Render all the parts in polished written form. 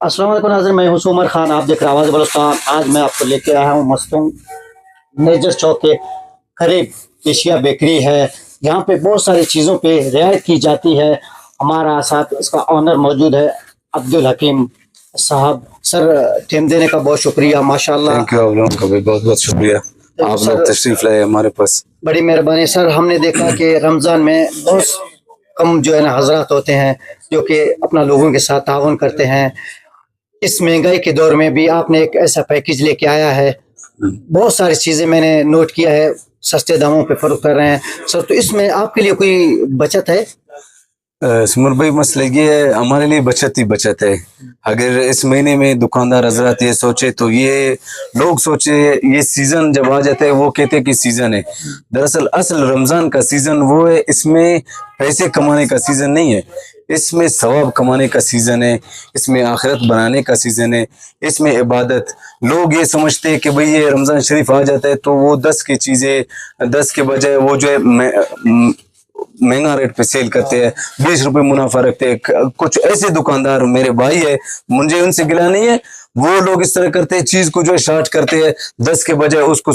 अस्सलाम वालेकुम नाज़रीन, मैं हूं उमर खान। आप देख रहे हैं आवाज़ बलुस्तान। आज मैं आपको लेके आया हूं मस्तूम मेजर चौक के करीब एशिया बेकरी है। यहाँ पे बहुत सारी चीज़ों पे रियायत की जाती है। हमारा साथ इसका ऑनर मौजूद है, अब्दुल हकीम साहब। सर, टाइम देने का बहुत शुक्रिया, माशाल्लाह। Thank you. आप लोगों का भी बहुत बहुत शुक्रिया, आप सर, लोग तशरीफ लाए हमारे पास। बड़ी मेहरबानी सर। हमने देखा कि रमज़ान में बहुत कम जो है ना हजरात होते हैं जो कि अपना लोगों के साथ ताउन करते हैं। इस महंगाई के दौर में भी आपने एक ऐसा पैकेज लेके आया है। बहुत सारी चीज़ें मैंने नोट किया है, सस्ते दामों पे फरोख्त कर रहे हैं सर। तो इसमें आपके लिए कोई बचत है? सुमर भाई, मसला ये है, हमारे लिए बचत ही बचत है। अगर इस महीने में दुकानदार हजरात ये सोचे तो ये लोग सोचे, ये सीजन जब आ जाता है वो कहते हैं कि सीजन है। दरअसल असल रमजान का सीजन वो है, इसमें पैसे कमाने का सीजन नहीं है, इसमें सवाब कमाने का सीजन है, इसमें आखिरत बनाने का सीजन है, इसमें इबादत। लोग ये समझते हैं कि भाई ये रमजान शरीफ आ जाता है तो वो 10 की चीजें 10 के बजाय वो जो है महंगा रेट पे सेल करते हैं, 20 रुपए मुनाफा रखते हैं। कुछ ऐसे दुकानदार मेरे भाई है, मुझे उनसे गिला नहीं है, वो लोग इस तरह करते हैं, चीज को जो है शार्ट करते हैं, 10 के बजाय उसको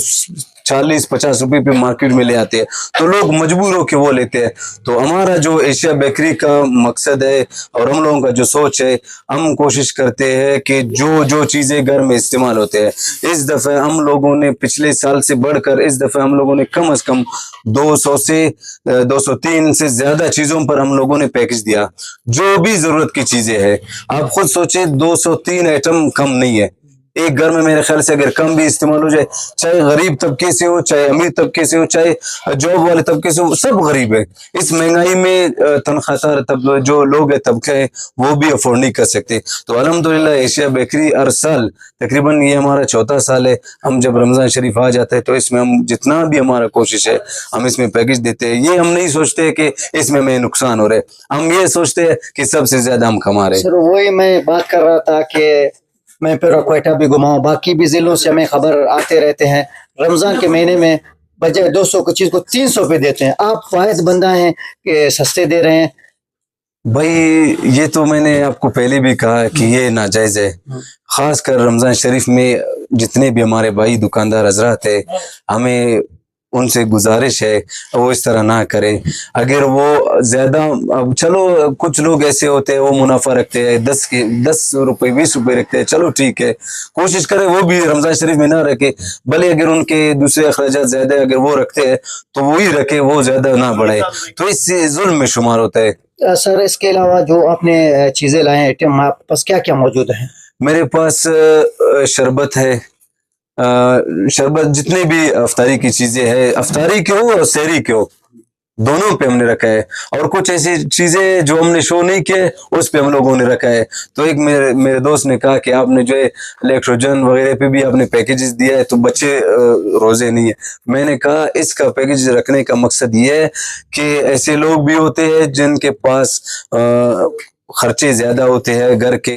40-50 रुपए पे मार्केट में ले आते हैं, तो लोग मजबूर होकर वो लेते हैं। तो हमारा जो एशिया बेकरी का मकसद है और हम लोगों का जो सोच है, हम कोशिश करते हैं कि जो जो चीजें घर में इस्तेमाल होते हैं, इस दफे हम लोगों ने पिछले साल से बढ़कर इस दफे हम लोगों ने कम से कम 200 से 203 से ज्यादा चीजों पर हम लोगों ने पैकेज दिया। जो भी जरूरत की चीजें हैं, आप खुद सोचे 203 आइटम कम नहीं है। एक घर में मेरे ख्याल से अगर कम भी इस्तेमाल हो जाए, चाहे गरीब तबके से हो, चाहे अमीर तबके से हो, चाहे जॉब वाले तबके से हो, सब गरीब है। इस महंगाई में तनख्वाहदार तब जो लोग है तबके है वो भी अफोर्ड नहीं कर सकते। तो अल्हम्दुलिल्लाह एशिया बेकरी हर साल, तकरीबन ये हमारा चौथा साल है, हम जब रमजान शरीफ आ जाता है तो इसमें हम जितना भी हमारा कोशिश है हम इसमें पैकेज देते हैं। ये हम नहीं सोचते कि इसमें हमें नुकसान हो रहा है, हम ये सोचते हैं कि सबसे ज्यादा हम कमा रहे हैं। सर, वही मैं बात कर रहा था कि मैं फिर क्वेटा भी घुमाऊं, बाकी भी जिलों से हमें खबर आते रहते हैं। रमजान के महीने में बजाय 200 की चीज को 300 पे देते हैं। आप वाहिद बंदा हैं कि सस्ते दे रहे हैं। भाई ये तो मैंने आपको पहले भी कहा कि ये नाजायज है, खासकर रमजान शरीफ में जितने भी हमारे भाई दुकानदार हजरात है, हमें उनसे गुजारिश है वो इस तरह ना करें। अगर वो ज्यादा, अब चलो कुछ लोग ऐसे होते हैं वो मुनाफा रखते हैं, 10 रुपए 20 रुपए रखते हैं, चलो ठीक है, कोशिश करें वो भी रमजान शरीफ में ना रखे। भले अगर उनके दूसरे अखराजात ज्यादा है, अगर वो रखते हैं तो वही रखे, वो ज्यादा ना बढ़ाए, तो इससे जुल्म में शुमार होता है। सर, इसके अलावा जो आपने चीजें लाए हैं आइटम, आपके पास क्या क्या मौजूद है? मेरे पास शरबत है, शरबत जितने भी अफ्तारी की चीजें हैं, अफ्तारी के हो और सहरी के हो, दोनों पे हमने रखा है। और कुछ ऐसी चीजें जो हमने शो नहीं किए उस पे हम लोगों ने रखा है। तो एक मेरे दोस्त ने कहा कि आपने जो है इलेक्ट्रोजन वगैरह पे भी आपने पैकेजेस दिया है, तो बच्चे रोजे नहीं है। मैंने कहा इसका पैकेज रखने का मकसद ये है कि ऐसे लोग भी होते हैं जिनके पास खर्चे ज्यादा होते हैं घर के।